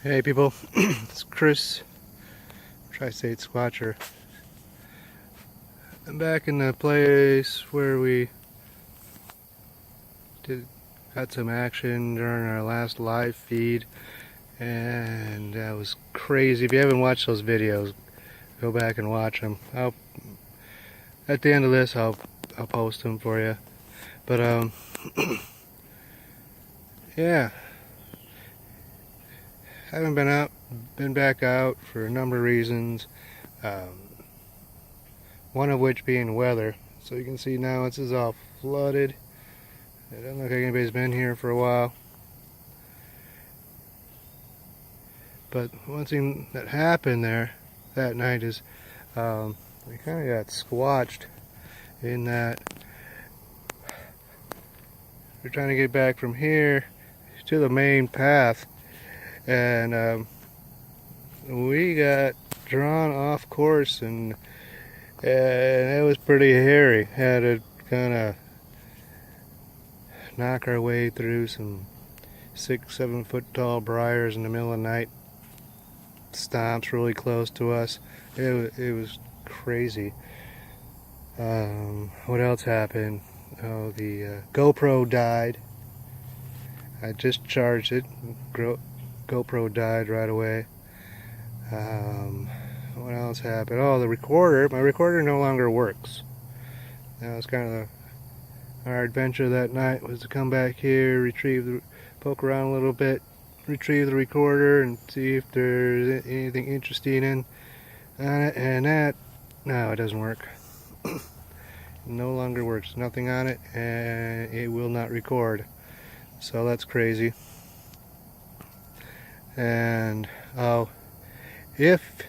Hey people, it's Chris, Tri-State Squatcher. I'm back in the place where we got some action during our last live feed, and that was crazy. If you haven't watched those videos, go back and watch them. At the end of this, I'll post them for you. But yeah. Haven't been back out for a number of reasons, one of which being weather. So you can see now this is all flooded. It doesn't look like anybody's been here for a while. But one thing that happened there that night is we kind of got squatched in that we're trying to get back from here to the main path. And we got drawn off course, and it was pretty hairy. Had to kind of knock our way through some 6-7 foot tall briars in the middle of the night. Stomps really close to us. It was crazy. What else happened? Oh, the GoPro died. I just charged it. GoPro died right away. What else happened? Oh, the recorder. My recorder no longer works. That was kind of our adventure that night, was to come back here, poke around a little bit, retrieve the recorder, and see if there's anything interesting in on it. And no, it doesn't work. No longer works. Nothing on it, and it will not record. So that's crazy. And if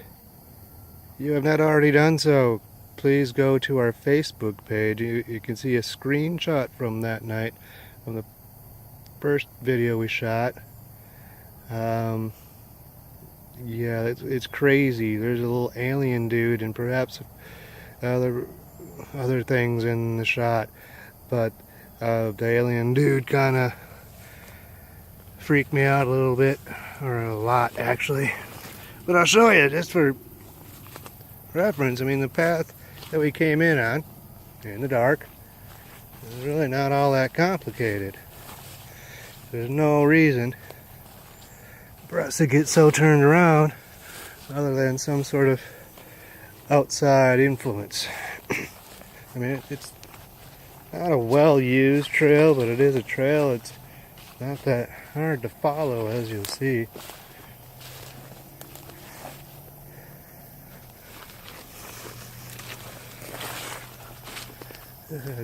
you have not already done so, please go to our Facebook page. You can see a screenshot from that night, from the first video we shot. Yeah, it's crazy. There's a little alien dude and perhaps other things in the shot, but the alien dude kind of freaked me out a little bit, or a lot actually. But I'll show you just for reference. I mean, the path that we came in on in the dark is really not all that complicated. There's no reason for us to get so turned around other than some sort of outside influence. I mean, it's not a well-used trail, but it is a trail. It's not that hard to follow, as you'll see.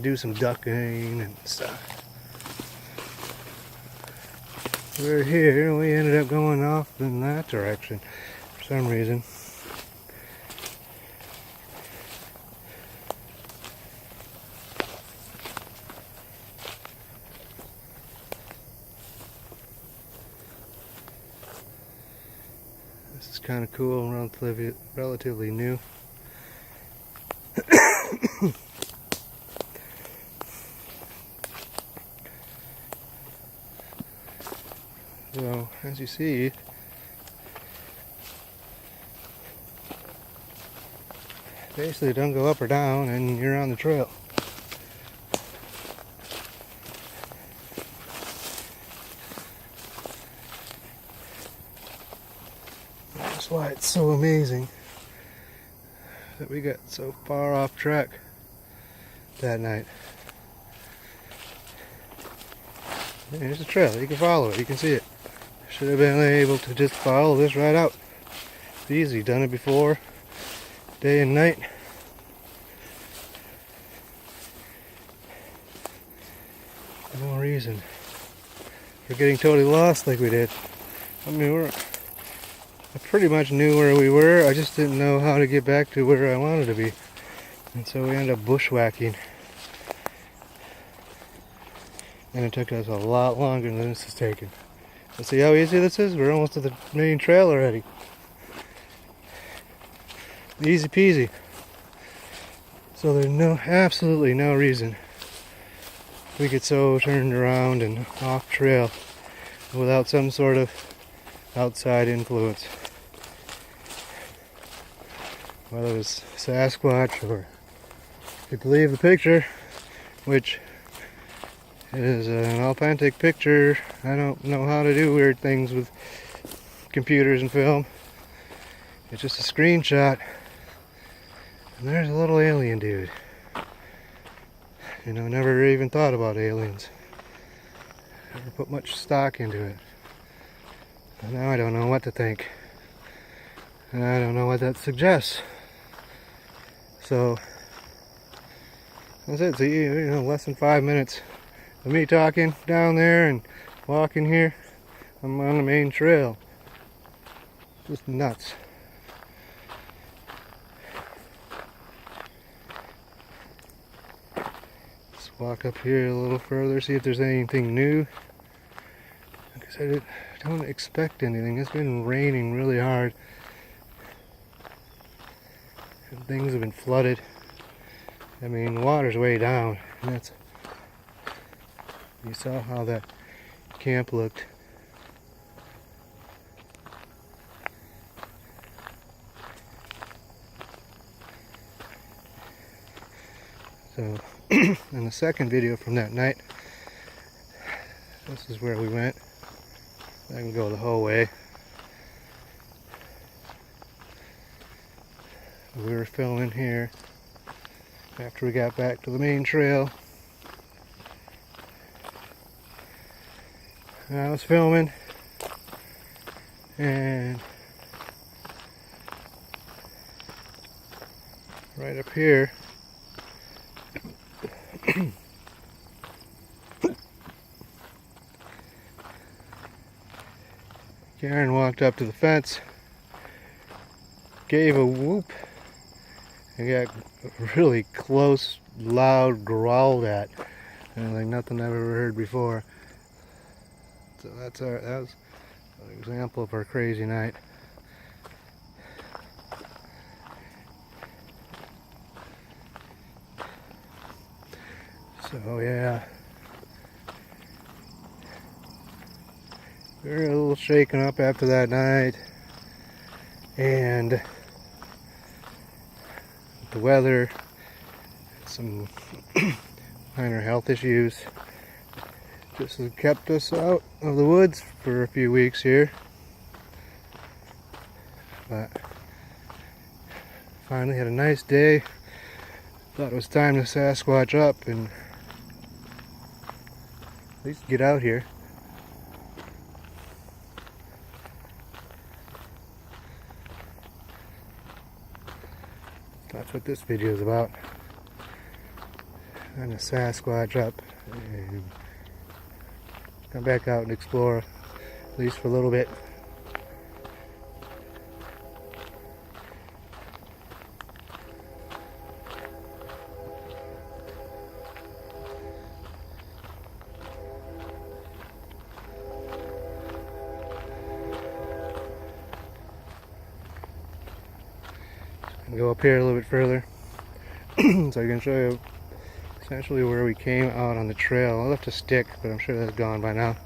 Do some ducking and stuff. We're here, we ended up going off in that direction for some reason. This is kind of cool, relatively new. So, as you see, basically don't go up or down and you're on the trail. That's why it's so amazing that we got so far off track that night. And here's the trail, you can follow it, you can see it. Should have been able to just follow this right out. It's easy, done it before, day and night. No reason for getting totally lost like we did. I mean, I pretty much knew where we were, I just didn't know how to get back to where I wanted to be. And so we ended up bushwhacking. And it took us a lot longer than this is taking. Let's see how easy this is. We're almost to the main trail already. Easy peasy. So there's absolutely no reason we get so turned around and off trail without some sort of outside influence. Whether it was Sasquatch or if you believe the picture, which is an authentic picture. I don't know how to do weird things with computers and film. It's just a screenshot. And there's a little alien dude. You know, never even thought about aliens. Never put much stock into it. And now I don't know what to think. And I don't know what that suggests. So, that's it. So, you know, less than 5 minutes of me talking down there and walking here. I'm on the main trail. Just nuts. Let's walk up here a little further, see if there's anything new. Like I said, I don't expect anything. It's been raining really hard. And things have been flooded. I mean, the water's way down. And that's, you saw how that camp looked. So, in the second video from that night, this is where we went. I can go the whole way. We were filming here after we got back to the main trail. And I was filming, and right up here Karen walked up to the fence, gave a whoop, and got really close, loud, growled at, and like nothing I've ever heard before. So that was an example of our crazy night. So yeah, we were a little shaken up after that night, and the weather, some minor health issues, just has kept us out of the woods for a few weeks here. But finally had a nice day. Thought it was time to Sasquatch up and at least get out here. That's what this video is about. I'm a Sasquatch up and come back out and explore, at least for a little bit. Go up here a little bit further so I can show you essentially where we came out on the trail. I left a stick, but I'm sure that's gone by now.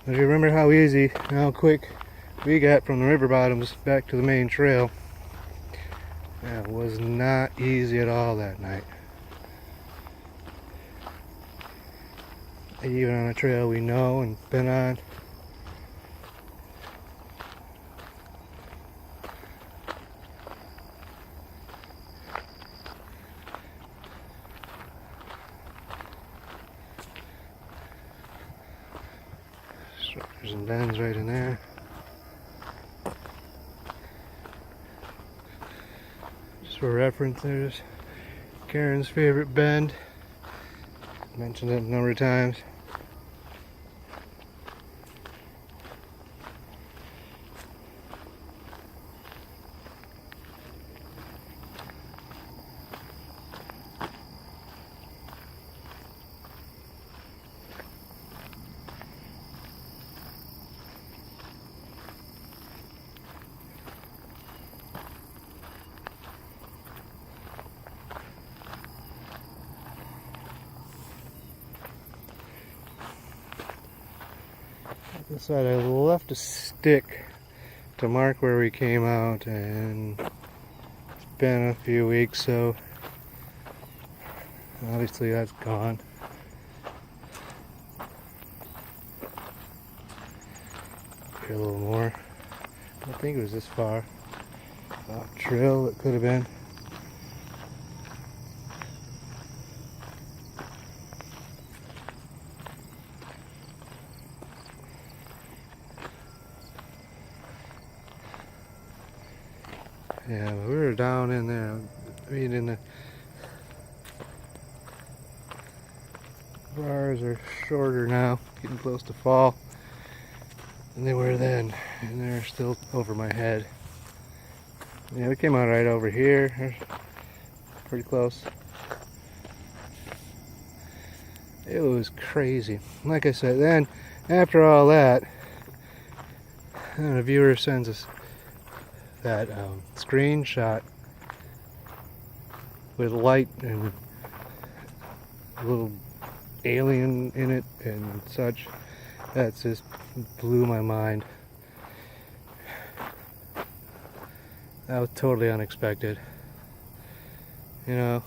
But you remember how easy and how quick we got from the river bottoms back to the main trail. That was not easy at all that night. Even on a trail we know and been on. There's some bends right in there. Just for reference, there's Karen's favorite bend. Mentioned it a number of times. I said, I left a stick to mark where we came out, and it's been a few weeks, so obviously that's gone. Here a little more. I don't think it was this far. Trail it could have been. Yeah, but we were down in there. I mean, in the bars are shorter now, getting close to fall, than they were then, and they're still over my head. Yeah, we came out right over here, pretty close. It was crazy. Like I said, then after all that, the viewer sends us that screenshot with light and a little alien in it and such. That just blew my mind. That was totally unexpected. You know,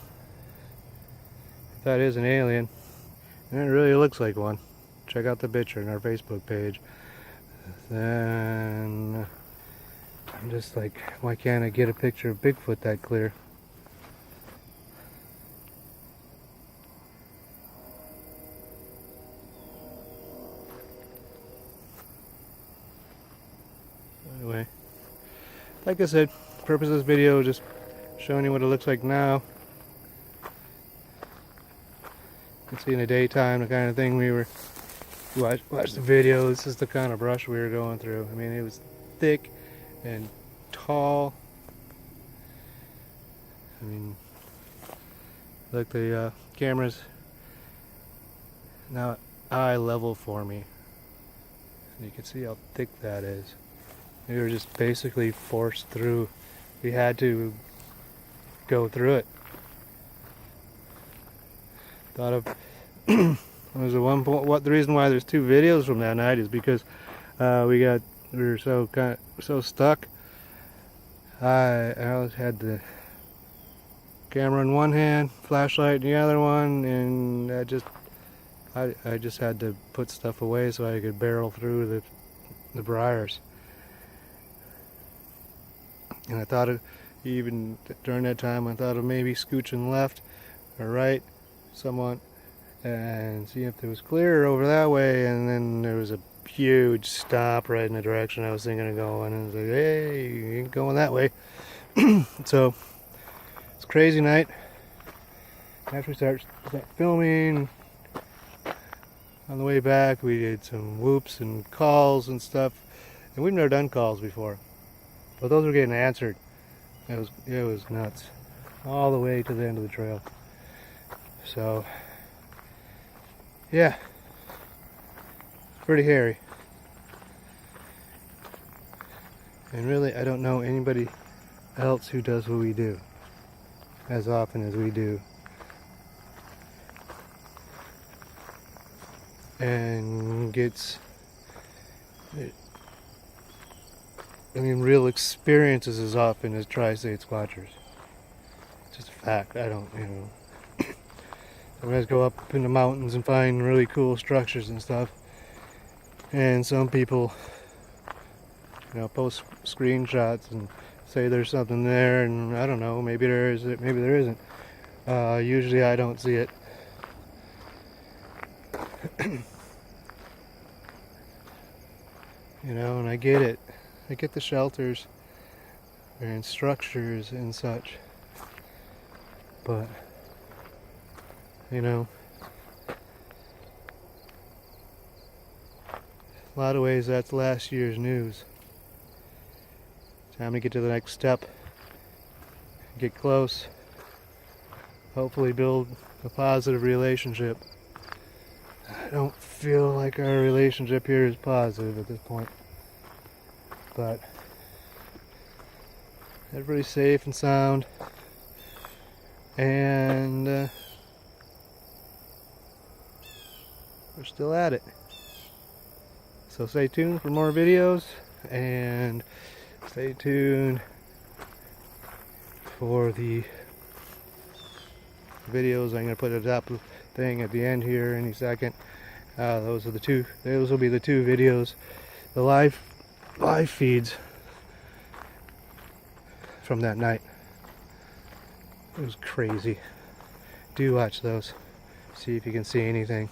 if that is an alien, and it really looks like one, check out the picture on our Facebook page. Then I'm just like, why can't I get a picture of Bigfoot that clear? Anyway, like I said, purpose of this video is just showing you what it looks like now. You can see in the daytime the kind of thing we were watch the video. This is the kind of brush we were going through. I mean, it was thick and tall. I mean, look, the camera's now eye level for me. You can see how thick that is. We were just basically forced through. We had to go through it. Thought of was the one point. What the reason why there's two videos from that night is because we were so stuck. I always had the camera in one hand, flashlight in the other one, and I just had to put stuff away so I could barrel through the briars. And I thought of, even during that time, I thought of maybe scooching left or right somewhat and see if it was clear over that way, and then there was a huge stop right in the direction I was thinking of going, and I was like, hey, you ain't going that way. So it's a crazy night. After we start filming, on the way back we did some whoops and calls and stuff, and we've never done calls before, but those were getting answered. It was nuts, all the way to the end of the trail. So yeah, pretty hairy. And really, I don't know anybody else who does what we do as often as we do, and gets, I mean, real experiences as often as Tri-State Squatchers. It's just a fact. I don't, you know. Some guys go up in the mountains and find really cool structures and stuff, and some people, you know, post screenshots and say there's something there, and I don't know, maybe there is, maybe there isn't. Usually I don't see it. You know, and I get it. I get the shelters and structures and such, but you know, a lot of ways that's last year's news. Time to get to the next step, get close, hopefully build a positive relationship. I don't feel like our relationship here is positive at this point, but everybody's safe and sound, and we're still at it. So stay tuned for more videos, and stay tuned for the videos. I'm going to put a top thing at the end here any second. Those will be the two videos, the live feeds from that night. It was crazy. Do watch those. See if you can see anything.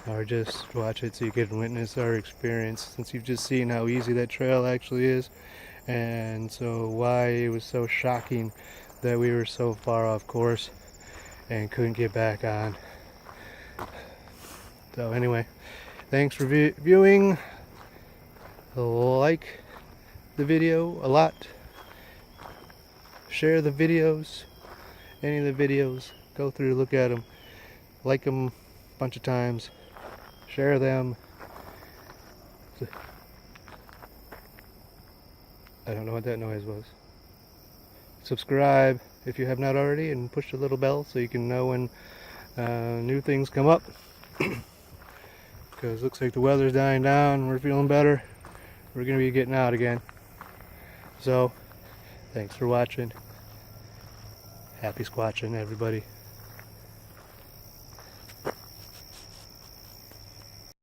Or just watch it so you can witness our experience, since you've just seen how easy that trail actually is, and so why it was so shocking that we were so far off course and couldn't get back on. So anyway, thanks for viewing. Like the video a lot. Share the videos. Any of the videos, go through, look at them, like them a bunch of times, share them. I don't know what that noise was. Subscribe if you have not already, and push the little bell so you can know when new things come up. Because it looks like the weather's dying down, we're feeling better. We're going to be getting out again. So, thanks for watching. Happy squatching, everybody.